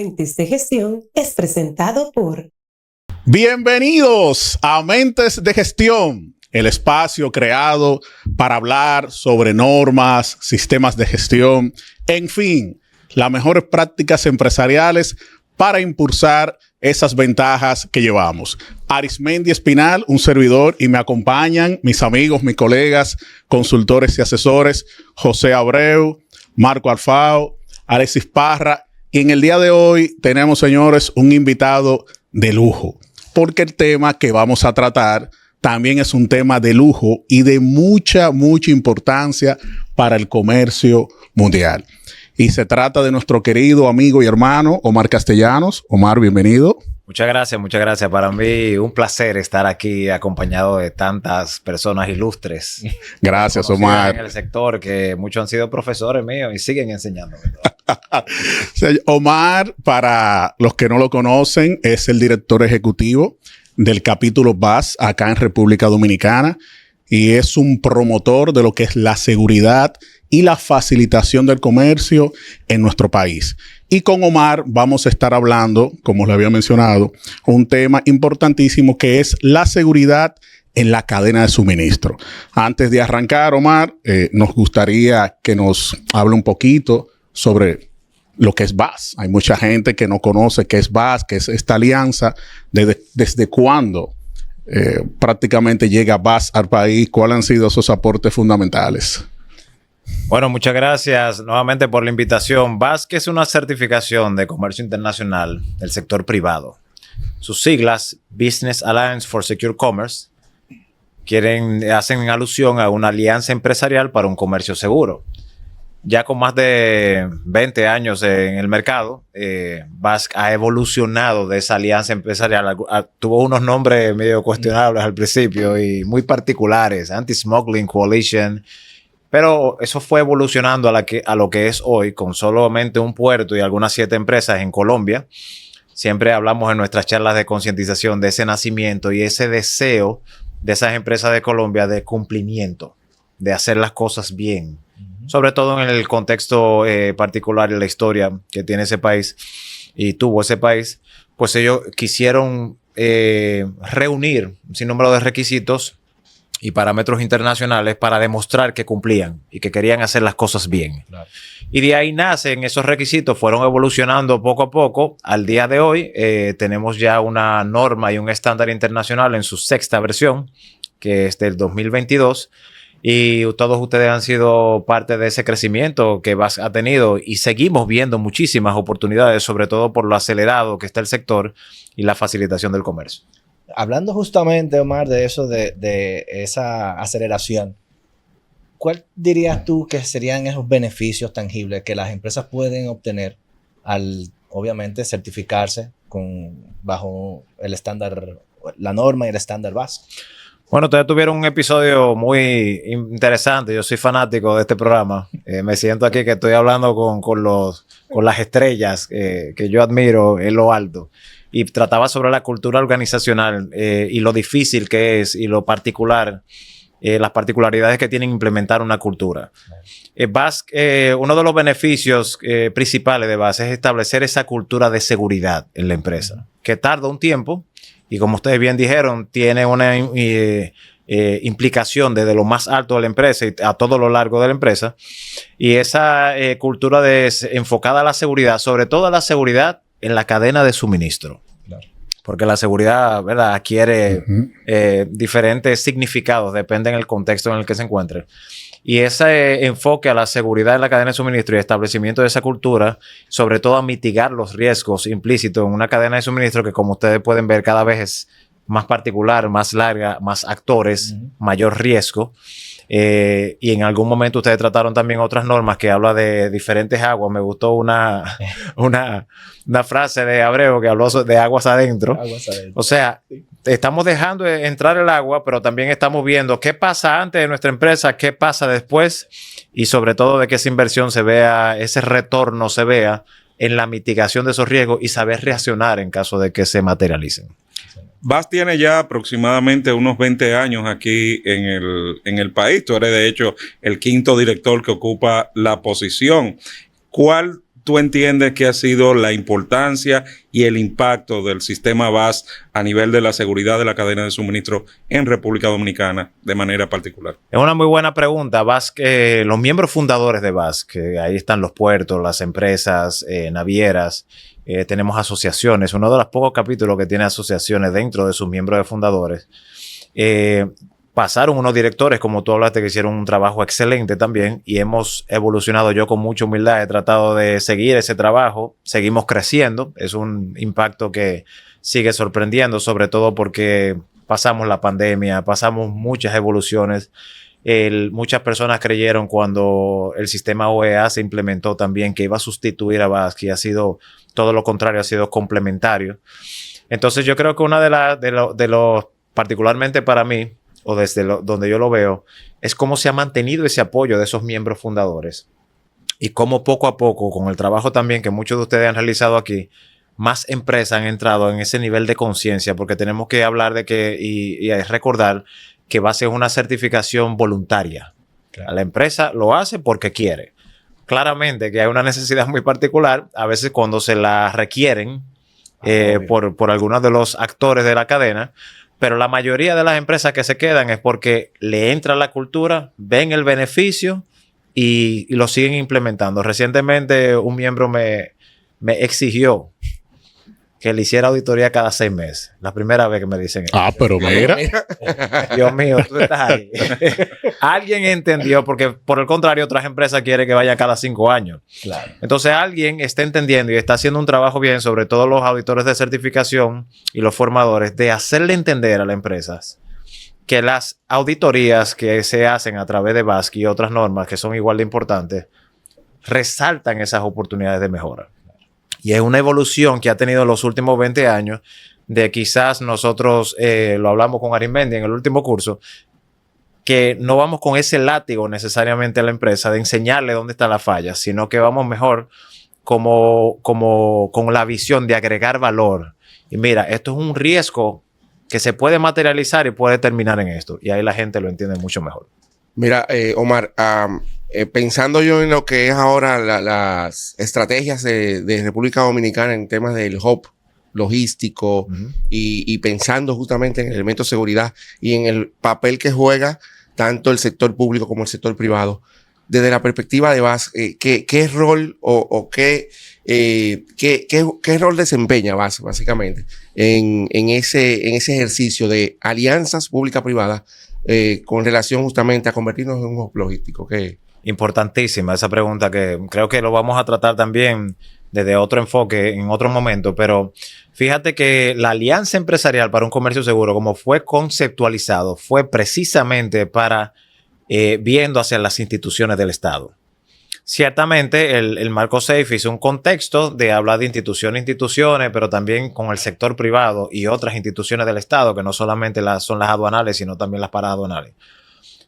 Mentes de Gestión es presentado por... Bienvenidos a Mentes de Gestión, el espacio creado para hablar sobre normas, sistemas de gestión, en fin, las mejores prácticas empresariales para impulsar esas ventajas que llevamos. Arismendi Espinal, un servidor, y me acompañan mis amigos, mis colegas, consultores y asesores, José Abreu, Marco Alfao, Alexis Parra, y en el día de hoy tenemos, señores, un invitado de lujo, porque el tema que vamos a tratar también es un tema de lujo y de mucha importancia para el comercio mundial. Y se trata de nuestro querido amigo y hermano Omar Castellanos. Omar, bienvenido. Muchas gracias. Para mí un placer estar aquí acompañado de tantas personas ilustres. Gracias, Omar. En el sector, que muchos han sido profesores míos y siguen enseñándome. Omar, para los que no lo conocen, es el director ejecutivo del capítulo BAS acá en República Dominicana y es un promotor de lo que es la seguridad y la facilitación del comercio en nuestro país. Y con Omar vamos a estar hablando, como le había mencionado, un tema importantísimo que es la seguridad en la cadena de suministro. Antes de arrancar, Omar, nos gustaría que nos hable un poquito sobre lo que es BAS. Hay mucha gente que no conoce qué es BAS, qué es esta alianza, desde cuándo prácticamente llega BAS al país, cuáles han sido esos aportes fundamentales. Bueno, muchas gracias nuevamente por la invitación. BAS, que es una certificación de comercio internacional del sector privado. Sus siglas, Business Alliance for Secure Commerce, hacen alusión a una alianza empresarial para un comercio seguro. Ya con más de 20 años en el mercado, BAS ha evolucionado de esa alianza empresarial. Tuvo unos nombres medio cuestionables al principio y muy particulares, Anti-Smuggling Coalition, pero eso fue evolucionando a lo que es hoy, con solamente un puerto y algunas 7 empresas en Colombia. Siempre hablamos en nuestras charlas de concientización de ese nacimiento y ese deseo de esas empresas de Colombia de cumplimiento, de hacer las cosas bien. Sobre todo en el contexto particular y la historia que tiene ese país y tuvo ese país, pues ellos quisieron reunir un sinnúmero de requisitos y parámetros internacionales para demostrar que cumplían y que querían hacer las cosas bien. Claro. Y de ahí nacen esos requisitos, fueron evolucionando poco a poco. Al día de hoy tenemos ya una norma y un estándar internacional en su 6ª versión, que es del 2022. Y todos ustedes han sido parte de ese crecimiento que BAS ha tenido y seguimos viendo muchísimas oportunidades, sobre todo por lo acelerado que está el sector y la facilitación del comercio. Hablando justamente, Omar, de eso, de esa aceleración, ¿cuál dirías tú que serían esos beneficios tangibles que las empresas pueden obtener al, obviamente, certificarse bajo el estándar, la norma y el estándar BAS? Bueno, ustedes tuvieron un episodio muy interesante. Yo soy fanático de este programa. Me siento aquí que estoy hablando con las estrellas que yo admiro en lo alto. Y trataba sobre la cultura organizacional y lo difícil que es y lo particular, las particularidades que tienen implementar una cultura. BAS, uno de los beneficios principales de BAS es establecer esa cultura de seguridad en la empresa, que tarda un tiempo. Y como ustedes bien dijeron, tiene una implicación desde lo más alto de la empresa y a todo lo largo de la empresa. Y esa cultura enfocada a la seguridad, sobre todo a la seguridad en la cadena de suministro. Claro. Porque la seguridad, ¿verdad?, adquiere diferentes significados, depende del contexto en el que se encuentre. Y ese enfoque a la seguridad en la cadena de suministro y establecimiento de esa cultura, sobre todo a mitigar los riesgos implícitos en una cadena de suministro que, como ustedes pueden ver, cada vez es más particular, más larga, más actores, mayor riesgo. Y en algún momento ustedes trataron también otras normas que habla de diferentes aguas. Me gustó una frase de Abreu que habló de aguas adentro. O sea, estamos dejando entrar el agua, pero también estamos viendo qué pasa antes de nuestra empresa, qué pasa después y sobre todo de que esa inversión se vea, ese retorno se vea en la mitigación de esos riesgos y saber reaccionar en caso de que se materialicen. BAS tiene ya aproximadamente unos 20 años aquí en el país. Tú eres, de hecho, el 5º director que ocupa la posición. ¿Cuál tú entiendes que ha sido la importancia y el impacto del sistema BAS a nivel de la seguridad de la cadena de suministro en República Dominicana de manera particular? Es una muy buena pregunta. BASC, los miembros fundadores de BASC, que ahí están los puertos, las empresas navieras, tenemos asociaciones. Uno de los pocos capítulos que tiene asociaciones dentro de sus miembros de fundadores. Pasaron unos directores, como tú hablaste, que hicieron un trabajo excelente también y hemos evolucionado. Yo con mucha humildad he tratado de seguir ese trabajo. Seguimos creciendo. Es un impacto que sigue sorprendiendo, sobre todo porque pasamos la pandemia, pasamos muchas evoluciones. Muchas personas creyeron cuando el sistema OEA se implementó también que iba a sustituir a BASC y ha sido todo lo contrario, ha sido complementario. Entonces yo creo que una de los particularmente para mí, o desde donde yo lo veo, es cómo se ha mantenido ese apoyo de esos miembros fundadores y cómo poco a poco, con el trabajo también que muchos de ustedes han realizado aquí, más empresas han entrado en ese nivel de conciencia, porque tenemos que hablar de que y recordar que va a ser una certificación voluntaria. Claro. La empresa lo hace porque quiere. Claramente que hay una necesidad muy particular, a veces cuando se la requieren por algunos de los actores de la cadena, pero la mayoría de las empresas que se quedan es porque le entra la cultura, ven el beneficio y lo siguen implementando. Recientemente un miembro me exigió que le hiciera auditoría cada 6 meses. La primera vez que me dicen eso. Ah, pero mira. Dios mío, tú estás ahí. Alguien entendió, porque por el contrario, otras empresas quieren que vaya cada 5 años. Claro. Entonces alguien está entendiendo y está haciendo un trabajo bien, sobre todo los auditores de certificación y los formadores, de hacerle entender a las empresas que las auditorías que se hacen a través de BASC y otras normas que son igual de importantes, resaltan esas oportunidades de mejora. Y es una evolución que ha tenido en los últimos 20 años de quizás nosotros, lo hablamos con Arismendi en el último curso, que no vamos con ese látigo necesariamente a la empresa de enseñarle dónde está la falla, sino que vamos mejor como con la visión de agregar valor. Y mira, esto es un riesgo que se puede materializar y puede terminar en esto. Y ahí la gente lo entiende mucho mejor. Mira, Omar, pensando yo en lo que es ahora las estrategias de República Dominicana en temas del hub logístico y pensando justamente en el elemento de seguridad y en el papel que juega tanto el sector público como el sector privado, desde la perspectiva de BASC, ¿qué rol o qué rol desempeña BASC básicamente en ese ejercicio de alianzas pública-privada con relación justamente a convertirnos en un hub logístico? Importantísima esa pregunta, que creo que lo vamos a tratar también desde otro enfoque en otro momento, pero fíjate que la Alianza Empresarial para un Comercio Seguro, como fue conceptualizado, fue precisamente para viendo hacia las instituciones del Estado. Ciertamente el marco SAFE hizo un contexto de hablar de instituciones, pero también con el sector privado y otras instituciones del Estado, que no solamente son las aduanales, sino también las paraduanales.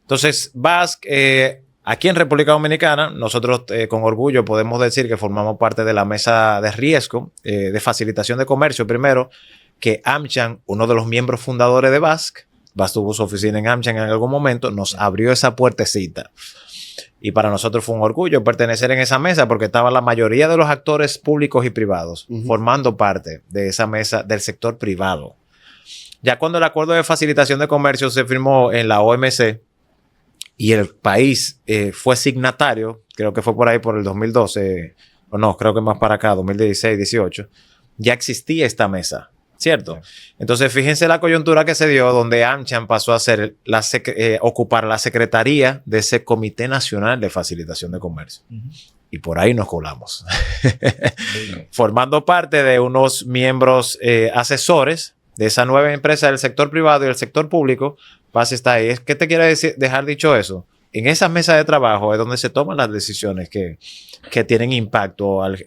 Entonces, BASC, aquí en República Dominicana, nosotros con orgullo podemos decir que formamos parte de la mesa de riesgo de facilitación de comercio. Primero, que AmCham, uno de los miembros fundadores de BASC tuvo su oficina en AmCham en algún momento, nos abrió esa puertecita. Y para nosotros fue un orgullo pertenecer en esa mesa, porque estaban la mayoría de los actores públicos y privados formando parte de esa mesa del sector privado. Ya cuando el acuerdo de facilitación de comercio se firmó en la OMC, y el país fue signatario, creo que fue por ahí por el 2012, o no, creo que más para acá, 2016, 18, ya existía esta mesa, ¿cierto? Entonces, fíjense la coyuntura que se dio, donde AmCham pasó a ser ocupar la secretaría de ese Comité Nacional de Facilitación de Comercio. Y por ahí nos colamos. Formando parte de unos miembros asesores de esa nueva empresa del sector privado y del sector público. Paz está ahí. ¿Qué te quiere dejar dicho eso? En esas mesas de trabajo es donde se toman las decisiones que tienen impacto al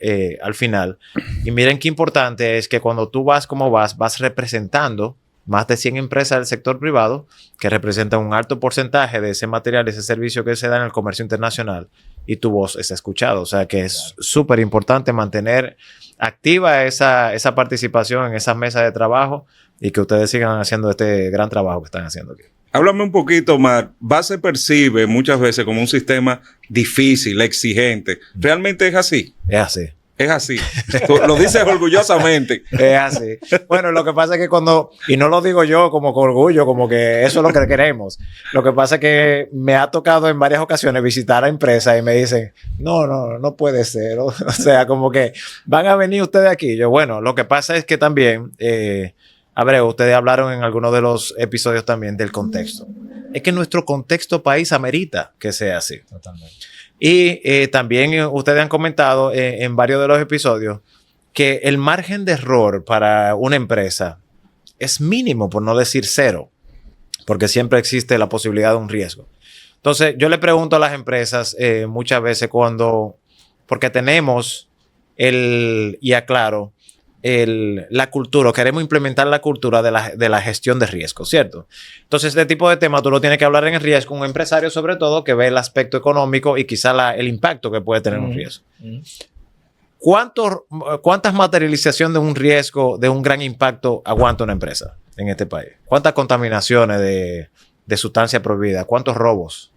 final. Y miren qué importante es que cuando tú vas como vas representando más de 100 empresas del sector privado que representan un alto porcentaje de ese material, ese servicio que se da en el comercio internacional, y tu voz es escuchada. O sea que es súper importante mantener activa esa participación en esas mesas de trabajo y que ustedes sigan haciendo este gran trabajo que están haciendo aquí. Háblame un poquito más. BASC se percibe muchas veces como un sistema difícil, exigente. ¿Realmente es así? Es así. Es así. Tú lo dices orgullosamente. Es así. Bueno, lo que pasa es que y no lo digo yo como con orgullo, como que eso es lo que queremos. Lo que pasa es que me ha tocado en varias ocasiones visitar a empresas y me dicen, no puede ser. O sea, como que van a venir ustedes aquí. Yo, bueno, lo que pasa es que también, Abreu, ustedes hablaron en algunos de los episodios también del contexto. Es que nuestro contexto país amerita que sea así. Totalmente. Y también ustedes han comentado en varios de los episodios que el margen de error para una empresa es mínimo, por no decir cero, porque siempre existe la posibilidad de un riesgo. Entonces, yo le pregunto a las empresas muchas veces porque tenemos y aclaro, la cultura, queremos implementar la cultura de la gestión de riesgo, ¿cierto? Entonces, este tipo de tema tú lo tienes que hablar en el riesgo, un empresario sobre todo que ve el aspecto económico y quizá el impacto que puede tener un riesgo. ¿Cuántas materializaciones de un riesgo, de un gran impacto aguanta una empresa en este país? ¿Cuántas contaminaciones de sustancia prohibida? ¿Cuántos robos?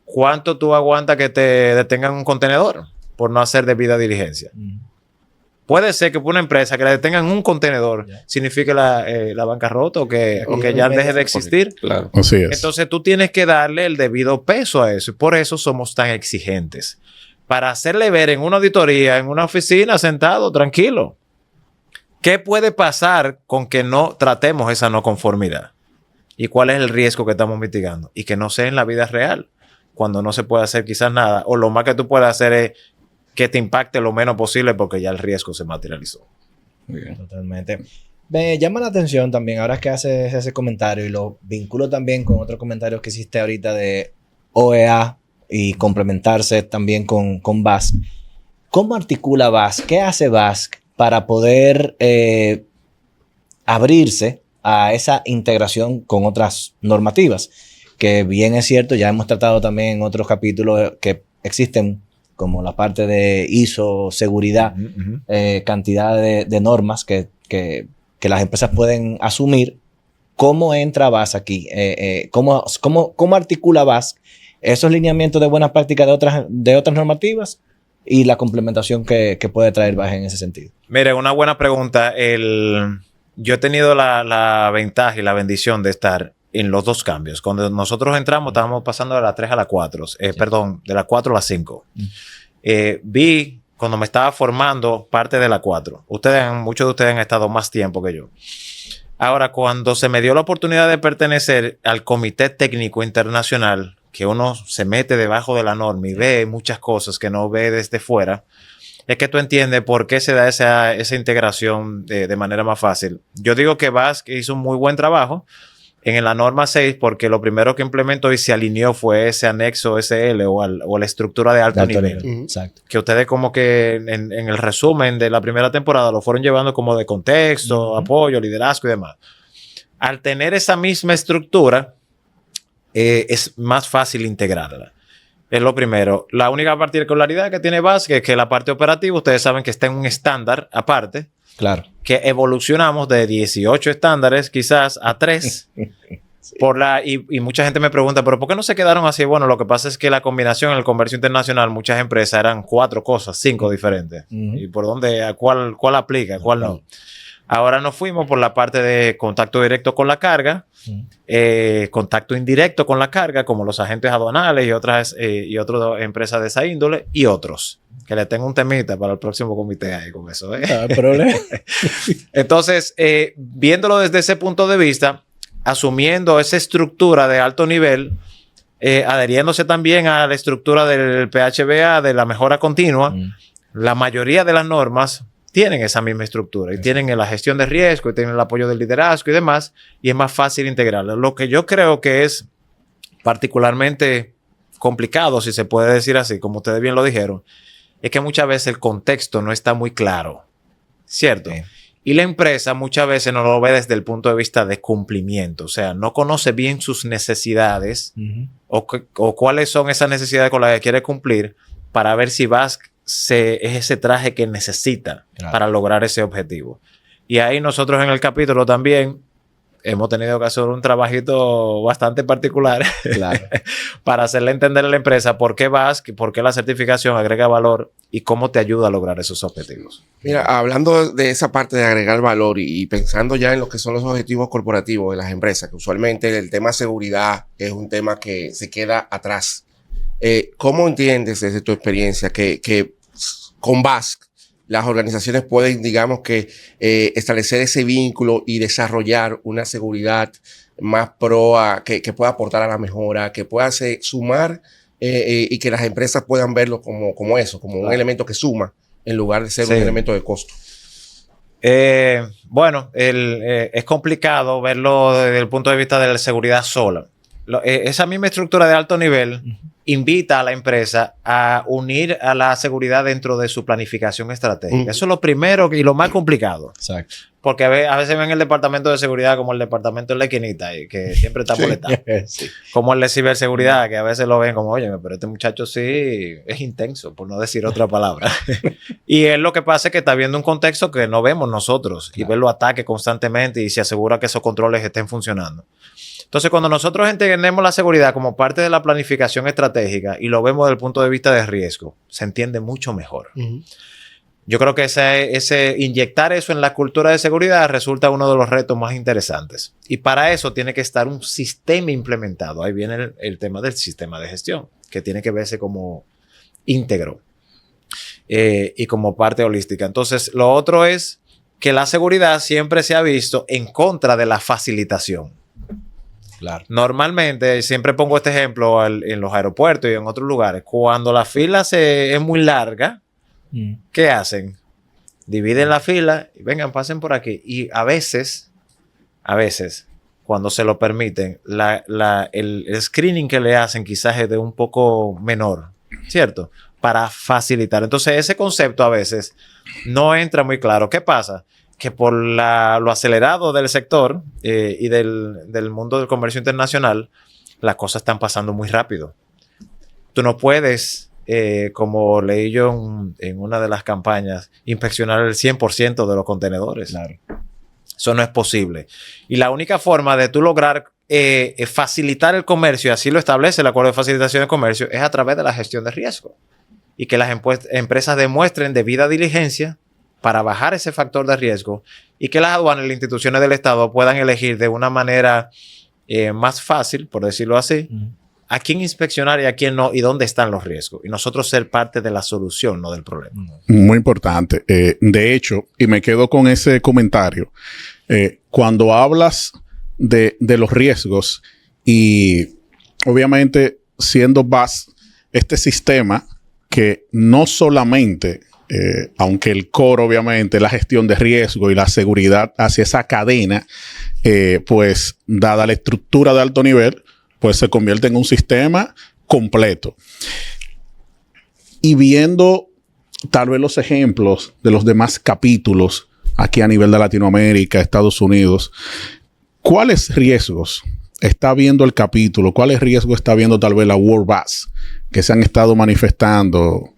¿Cuánto tú aguantas que te detengan un contenedor por no hacer debida diligencia? Puede ser que por una empresa que le detengan un contenedor signifique la bancarrota o que ya deje de existir. Claro. Así es. Entonces tú tienes que darle el debido peso a eso. Y por eso somos tan exigentes. Para hacerle ver en una auditoría, en una oficina, sentado, tranquilo. ¿Qué puede pasar con que no tratemos esa no conformidad? ¿Y cuál es el riesgo que estamos mitigando? Y que no sea en la vida real, cuando no se puede hacer quizás nada. O lo más que tú puedes hacer es que te impacte lo menos posible porque ya el riesgo se materializó. Muy bien. Totalmente. Me llama la atención también, ahora que haces ese comentario y lo vinculo también con otro comentario que hiciste ahorita de OEA y complementarse también con BASC. ¿Cómo articula BASC? ¿Qué hace BASC para poder abrirse a esa integración con otras normativas? Que bien es cierto, ya hemos tratado también en otros capítulos que existen como la parte de ISO, seguridad, cantidad de normas que las empresas pueden asumir. ¿Cómo entra BASC aquí? ¿Cómo articula BASC esos lineamientos de buenas prácticas de otras normativas y la complementación que puede traer BASC en ese sentido? Mire, una buena pregunta. Yo he tenido la ventaja y la bendición de estar en los dos cambios. Cuando nosotros entramos, estábamos pasando de la 3 a la 4. Perdón, de la 4 a la 5. Vi, cuando me estaba formando, parte de la 4. Muchos de ustedes han estado más tiempo que yo. Ahora, cuando se me dio la oportunidad de pertenecer al Comité Técnico Internacional, que uno se mete debajo de la norma y ve muchas cosas que no ve desde fuera, es que tú entiendes por qué se da esa integración de manera más fácil. Yo digo que BASC hizo un muy buen trabajo en la norma 6, porque lo primero que implementó y se alineó fue ese anexo SL o la estructura de alto nivel. Exacto. Que ustedes como que en el resumen de la primera temporada lo fueron llevando como de contexto, apoyo, liderazgo y demás. Al tener esa misma estructura, es más fácil integrarla. Es lo primero. La única particularidad que tiene BASC es que la parte operativa, ustedes saben que está en un estándar aparte. Claro. Que evolucionamos de 18 estándares quizás a 3. Y mucha gente me pregunta, ¿pero por qué no se quedaron así? Bueno, lo que pasa es que la combinación en el comercio internacional, muchas empresas eran 4 cosas, 5 diferentes. ¿Y por dónde? ¿Cuál aplica? ¿Cuál no? Ahora nos fuimos por la parte de contacto directo con la carga, contacto indirecto con la carga, como los agentes aduanales y otras empresas de esa índole, y otros. Que le tengo un temita para el próximo comité ahí con eso. No hay problema. Entonces, viéndolo desde ese punto de vista, asumiendo esa estructura de alto nivel, adheriéndose también a la estructura del PHBA, de la mejora continua, la mayoría de las normas tienen esa misma estructura y tienen la gestión de riesgo y tienen el apoyo del liderazgo y demás, y es más fácil integrarlo. Lo que yo creo que es particularmente complicado, si se puede decir así, como ustedes bien lo dijeron, es que muchas veces el contexto no está muy claro, ¿cierto? Sí. Y la empresa muchas veces no lo ve desde el punto de vista de cumplimiento, o sea, no conoce bien sus necesidades o cuáles son esas necesidades con las que quiere cumplir para ver si BASC es ese traje que necesita para lograr ese objetivo. Y ahí nosotros en el capítulo también hemos tenido que hacer un trabajito bastante particular Claro. para hacerle entender a la empresa por qué VASC, por qué la certificación agrega valor y cómo te ayuda a lograr esos objetivos. Mira, hablando de esa parte de agregar valor y pensando ya en lo que son los objetivos corporativos de las empresas, que usualmente el tema seguridad es un tema que se queda atrás. ¿Cómo entiendes desde tu experiencia que con VASC las organizaciones pueden, digamos que, establecer ese vínculo y desarrollar una seguridad más que pueda aportar a la mejora, que pueda sumar y que las empresas puedan verlo como eso, como un elemento que suma en lugar de ser un elemento de costo? Bueno, es complicado verlo desde el punto de vista de la seguridad sola. Esa misma estructura de alto nivel invita a la empresa a unir a la seguridad dentro de su planificación estratégica. Eso es lo primero y lo más complicado. Exacto. Porque a veces ven el departamento de seguridad como el departamento de la esquinita y que siempre está molestando. Sí. Como el de ciberseguridad, que a veces lo ven como, oye, pero este muchacho sí es intenso, por no decir otra palabra. Y él lo que pasa es que está viendo un contexto que no vemos nosotros y ve los ataques constantemente y se asegura que esos controles estén funcionando. Entonces, cuando nosotros entendemos la seguridad como parte de la planificación estratégica y lo vemos desde el punto de vista de riesgo, se entiende mucho mejor. Yo creo que ese inyectar eso en la cultura de seguridad resulta uno de los retos más interesantes. Y para eso tiene que estar un sistema implementado. Ahí viene el tema del sistema de gestión, que tiene que verse como íntegro y como parte holística. Entonces, lo otro es que la seguridad siempre se ha visto en contra de la facilitación. Claro. Normalmente, siempre pongo este ejemplo en los aeropuertos y en otros lugares, cuando la fila es muy larga, ¿qué hacen? Dividen la fila y vengan, pasen por aquí. Y a veces, cuando se lo permiten, el screening que le hacen quizás es de un poco menor, ¿cierto? Para facilitar. Entonces, ese concepto a veces no entra muy claro. ¿Qué pasa? Que por lo acelerado del sector y del mundo del comercio internacional, las cosas están pasando muy rápido. Tú no puedes, como leí yo en una de las campañas, inspeccionar el 100% de los contenedores. Claro. Eso no es posible. Y la única forma de tú lograr facilitar el comercio, y así lo establece el Acuerdo de Facilitación de Comercio, es a través de la gestión de riesgo. Y que las empresas demuestren debida diligencia para bajar ese factor de riesgo y que las aduanas y las instituciones del Estado puedan elegir de una manera más fácil, por decirlo así, a quién inspeccionar y a quién no y dónde están los riesgos. Y nosotros ser parte de la solución, no del problema. Muy importante. De hecho, y me quedo con ese comentario, cuando hablas de los riesgos y obviamente siendo VASC, este sistema que no solamente... aunque el core, obviamente, la gestión de riesgo y la seguridad hacia esa cadena, pues, dada la estructura de alto nivel, pues se convierte en un sistema completo. Y viendo tal vez los ejemplos de los demás capítulos aquí a nivel de Latinoamérica, Estados Unidos, ¿cuáles riesgos está viendo el capítulo? ¿Cuáles riesgos está viendo tal vez la World VASC que se han estado manifestando?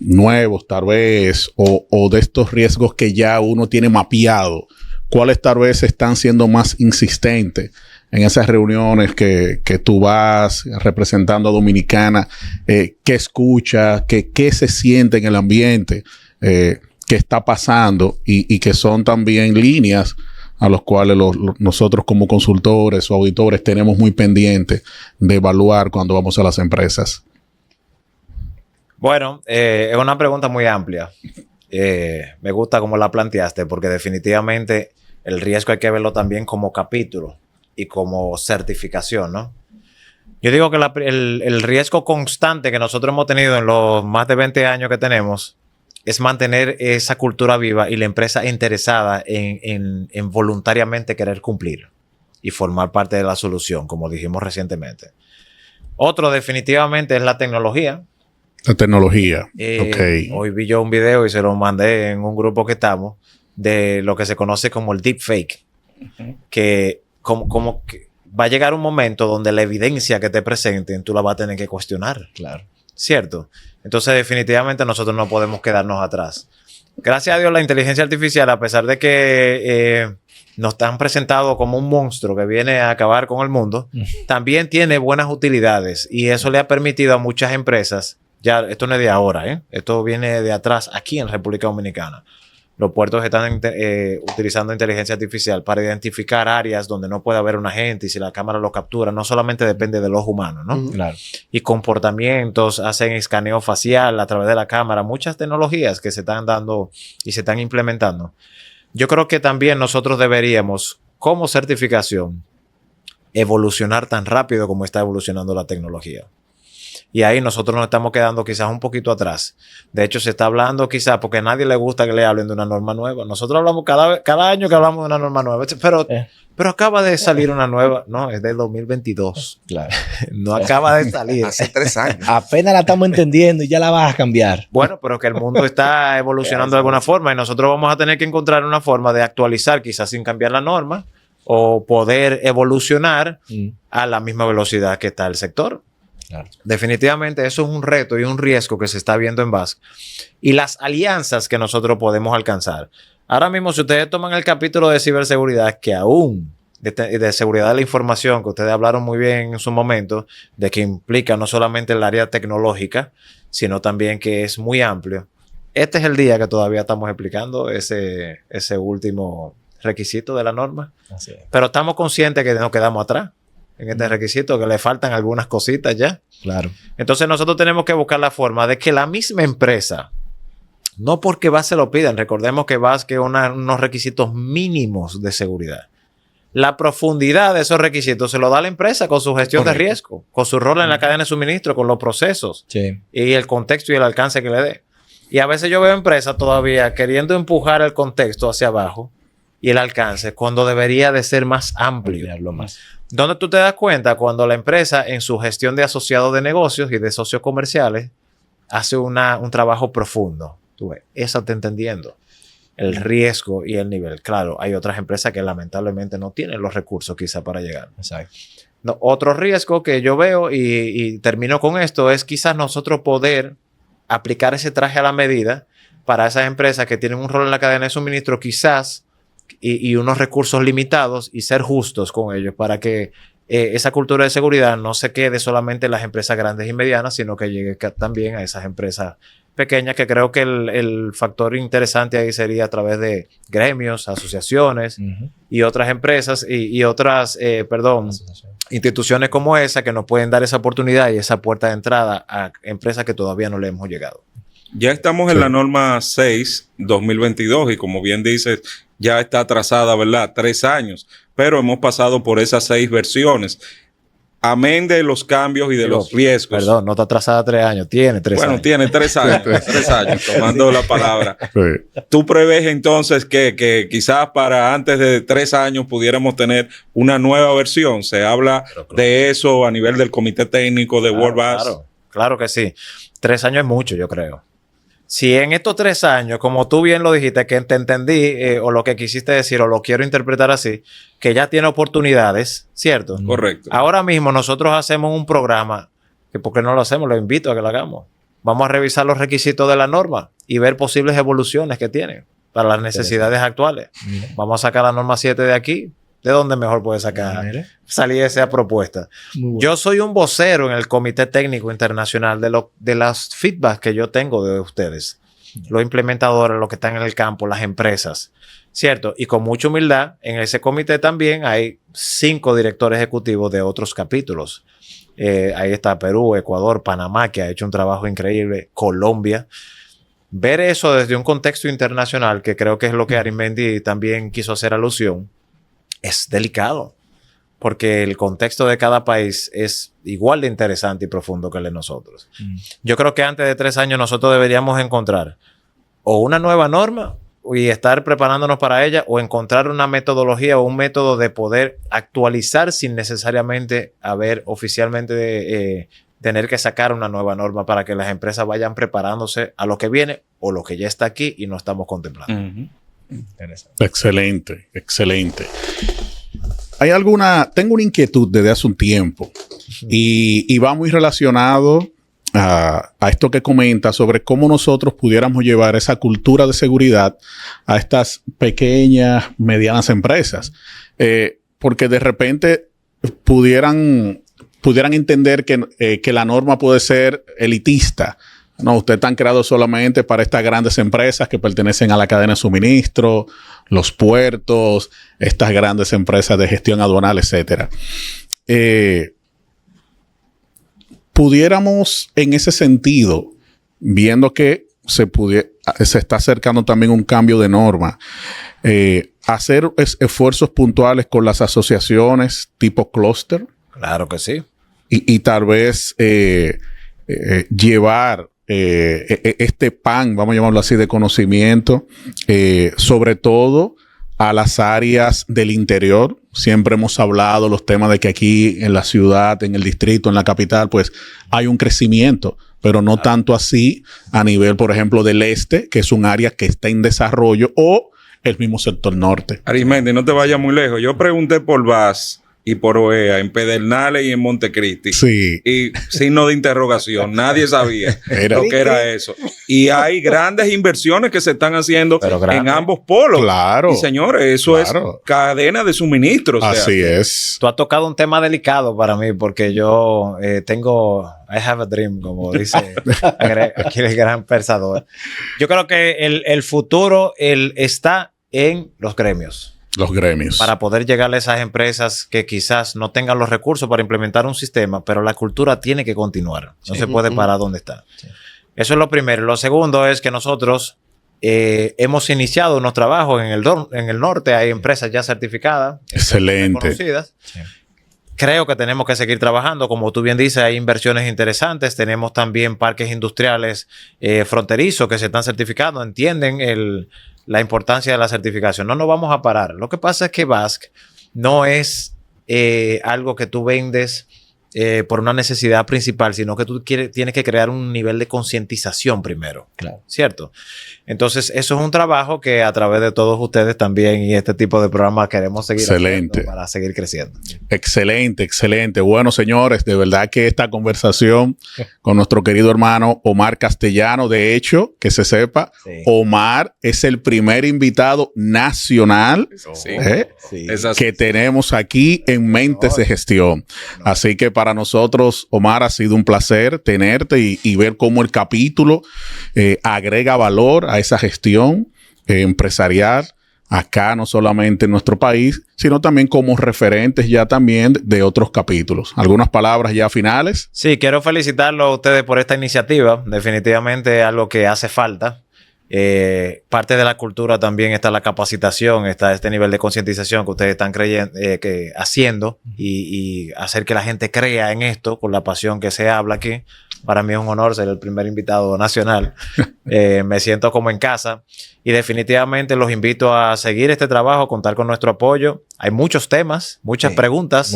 Nuevos tal vez o de estos riesgos que ya uno tiene mapeado, cuáles tal vez están siendo más insistentes en esas reuniones que tú vas representando a Dominicana, qué escuchas, qué se siente en el ambiente, qué está pasando y que son también líneas a los cuales nosotros como consultores o auditores tenemos muy pendientes de evaluar cuando vamos a las empresas. Bueno, es una pregunta muy amplia. Me gusta cómo la planteaste porque definitivamente el riesgo hay que verlo también como capítulo y como certificación, ¿no? Yo digo que el riesgo constante que nosotros hemos tenido en los más de 20 años que tenemos es mantener esa cultura viva y la empresa interesada en voluntariamente querer cumplir y formar parte de la solución, como dijimos recientemente. Otro definitivamente es la tecnología. La tecnología. Okay. Hoy vi yo un video y se lo mandé en un grupo que estamos de lo que se conoce como el deepfake. Que como que va a llegar un momento donde la evidencia que te presenten tú la vas a tener que cuestionar. Claro. ¿Cierto? Entonces definitivamente nosotros no podemos quedarnos atrás. gracias a Dios la inteligencia artificial, a pesar de que nos han presentado como un monstruo que viene a acabar con el mundo, también tiene buenas utilidades y eso le ha permitido a muchas empresas, ya esto no es de ahora, esto viene de atrás aquí en República Dominicana. Los puertos están utilizando inteligencia artificial para identificar áreas donde no puede haber un agente y si la cámara lo captura, no solamente depende del ojo humano, ¿no? Claro. Y comportamientos, hacen escaneo facial a través de la cámara, muchas tecnologías que se están dando y se están implementando. Yo creo que también nosotros deberíamos, como certificación, evolucionar tan rápido como está evolucionando la tecnología. Y ahí nosotros nos estamos quedando quizás un poquito atrás. De hecho, se está hablando quizás porque a nadie le gusta que le hablen de una norma nueva. Nosotros hablamos cada año que hablamos de una norma nueva. Pero acaba de salir una nueva. No, es del 2022. Claro. No acaba de salir. Hace 3 años. Apenas la estamos entendiendo y ya la vas a cambiar. Bueno, pero que el mundo está evolucionando de alguna forma y nosotros vamos a tener que encontrar una forma de actualizar quizás sin cambiar la norma o poder evolucionar a la misma velocidad que está el sector. Claro. Definitivamente eso es un reto y un riesgo que se está viendo en BASC y las alianzas que nosotros podemos alcanzar. Ahora mismo, si ustedes toman el capítulo de ciberseguridad, que aún de seguridad de la información, que ustedes hablaron muy bien en su momento, de que implica no solamente el área tecnológica, sino también que es muy amplio. Este es el día que todavía estamos explicando ese último requisito de la norma. Así es. Pero estamos conscientes que nos quedamos atrás en este requisito, que le faltan algunas cositas ya. Claro. Entonces nosotros tenemos que buscar la forma de que la misma empresa, no porque BASC se lo pidan, recordemos que BASC es unos requisitos mínimos de seguridad. La profundidad de esos requisitos se lo da la empresa con su gestión de riesgo, con su rol en la cadena de suministro, con los procesos y el contexto y el alcance que le dé. Y a veces yo veo empresas todavía queriendo empujar el contexto hacia abajo y el alcance cuando debería de ser más amplio. Más. ¿Dónde tú te das cuenta? Cuando la empresa en su gestión de asociados de negocios y de socios comerciales hace un trabajo profundo. Tú ves, eso te entendiendo. El riesgo y el nivel. Claro, hay otras empresas que lamentablemente no tienen los recursos quizá para llegar. Exacto. No, otro riesgo que yo veo y termino con esto es quizás nosotros poder aplicar ese traje a la medida para esas empresas que tienen un rol en la cadena de suministro quizás y unos recursos limitados y ser justos con ellos para que esa cultura de seguridad no se quede solamente en las empresas grandes y medianas, sino que llegue también a esas empresas pequeñas, que creo que el factor interesante ahí sería a través de gremios, asociaciones y otras empresas y otras, instituciones como esa que nos pueden dar esa oportunidad y esa puerta de entrada a empresas que todavía no le hemos llegado. Ya estamos en la norma 6/2022 y como bien dices, ya está atrasada, ¿verdad? 3 años, pero hemos pasado por esas 6 versiones. Amén de los cambios y de los riesgos. Perdón, no está atrasada 3 años, tiene 3 años. Bueno, tiene 3 años, 3 años, tomando la palabra. Sí. ¿Tú prevés entonces que quizás para antes de 3 años pudiéramos tener una nueva versión? Se habla de eso a nivel del comité técnico de World BASC. Claro que sí. 3 años es mucho, yo creo. Si en estos 3 años, como tú bien lo dijiste, que te entendí o lo que quisiste decir o lo quiero interpretar así, que ya tiene oportunidades, ¿cierto? Correcto. Ahora mismo nosotros hacemos un programa, que ¿por qué no lo hacemos? Lo invito a que lo hagamos. Vamos a revisar los requisitos de la norma y ver posibles evoluciones que tienen para las necesidades actuales. Vamos a sacar la norma 7 de aquí. ¿De dónde mejor puede salir esa propuesta? Yo soy un vocero en el Comité Técnico Internacional de las feedbacks que yo tengo de ustedes, los implementadores, los que están en el campo, las empresas, ¿cierto? Y con mucha humildad, en ese comité también hay 5 directores ejecutivos de otros capítulos. Ahí está Perú, Ecuador, Panamá, que ha hecho un trabajo increíble, Colombia. Ver eso desde un contexto internacional, que creo que es lo que Arizmendi también quiso hacer alusión, es delicado, porque el contexto de cada país es igual de interesante y profundo que el de nosotros. Yo creo que antes de 3 años nosotros deberíamos encontrar o una nueva norma y estar preparándonos para ella, o encontrar una metodología o un método de poder actualizar sin necesariamente haber oficialmente tener que sacar una nueva norma para que las empresas vayan preparándose a lo que viene o lo que ya está aquí y no estamos contemplando. Excelente, excelente. Tengo una inquietud desde hace un tiempo y va muy relacionado a esto que comenta sobre cómo nosotros pudiéramos llevar esa cultura de seguridad a estas pequeñas, medianas empresas. Porque de repente pudieran entender que la norma puede ser elitista. No, ustedes están creados solamente para estas grandes empresas que pertenecen a la cadena de suministro, los puertos, estas grandes empresas de gestión aduanal, etcétera. Pudiéramos, en ese sentido, viendo que se está acercando también un cambio de norma, hacer esfuerzos puntuales con las asociaciones tipo clúster. Claro que sí. Y tal vez llevar este pan, vamos a llamarlo así, de conocimiento, sobre todo a las áreas del interior. Siempre hemos hablado los temas de que aquí en la ciudad, en el distrito, en la capital, pues hay un crecimiento, pero no tanto así a nivel, por ejemplo, del este, que es un área que está en desarrollo, o el mismo sector norte. Arismendi, no te vayas muy lejos. Yo pregunté por VAS y por OEA, en Pedernales y en Montecristi. Sí. Y signo de interrogación. Nadie sabía lo que era eso. Y hay grandes inversiones que se están haciendo en ambos polos. Claro. Y señores, eso es cadena de suministro. Así es. Tú has tocado un tema delicado para mí porque yo tengo... I have a dream, como dice aquí el gran pensador. Yo creo que el futuro está en los gremios. Los gremios. Para poder llegar a esas empresas que quizás no tengan los recursos para implementar un sistema, pero la cultura tiene que continuar. No se puede parar donde está. Sí. Eso es lo primero. Lo segundo es que nosotros hemos iniciado unos trabajos en el norte. Hay empresas ya certificadas. Excelente. Conocidas. Sí. Creo que tenemos que seguir trabajando. Como tú bien dices, hay inversiones interesantes. Tenemos también parques industriales fronterizos que se están certificando. Entienden la importancia de la certificación. No nos vamos a parar. Lo que pasa es que BASC no es algo que tú vendes por una necesidad principal, sino que tú tienes que crear un nivel de concientización primero. Claro. ¿Cierto? Entonces, eso es un trabajo que a través de todos ustedes también y este tipo de programas queremos seguir haciendo para seguir creciendo. Excelente, excelente. Bueno, señores, de verdad que esta conversación con nuestro querido hermano Omar Castellano, de hecho, que se sepa, Omar es el primer invitado nacional que tenemos aquí en Mentes de Gestión. Así que para nosotros, Omar, ha sido un placer tenerte y ver cómo el capítulo agrega valor a esa gestión empresarial acá, no solamente en nuestro país, sino también como referentes ya también de otros capítulos. ¿Algunas palabras ya finales? Sí, quiero felicitarlos a ustedes por esta iniciativa. Definitivamente algo que hace falta. Parte de la cultura también está la capacitación, está este nivel de concientización que ustedes están haciendo y hacer que la gente crea en esto con la pasión que se habla aquí. Para mí es un honor ser el primer invitado nacional. Me siento como en casa y definitivamente los invito a seguir este trabajo, contar con nuestro apoyo. Hay muchos temas, muchas preguntas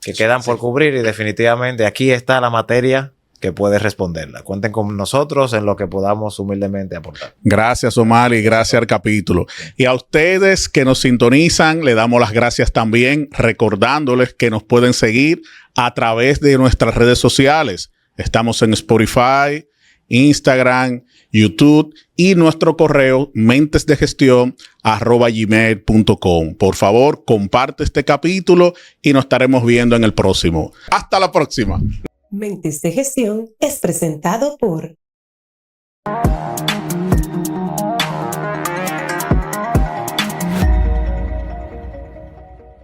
que quedan por cubrir y definitivamente aquí está la materia que puede responderla. Cuenten con nosotros en lo que podamos humildemente aportar. Gracias, Omar, y gracias al capítulo. Y a ustedes que nos sintonizan, le damos las gracias también, recordándoles que nos pueden seguir a través de nuestras redes sociales. Estamos en Spotify, Instagram, YouTube y nuestro correo mentesdegestión@gmail.com. Por favor, comparte este capítulo y nos estaremos viendo en el próximo. Hasta la próxima. Mentes de Gestión es presentado por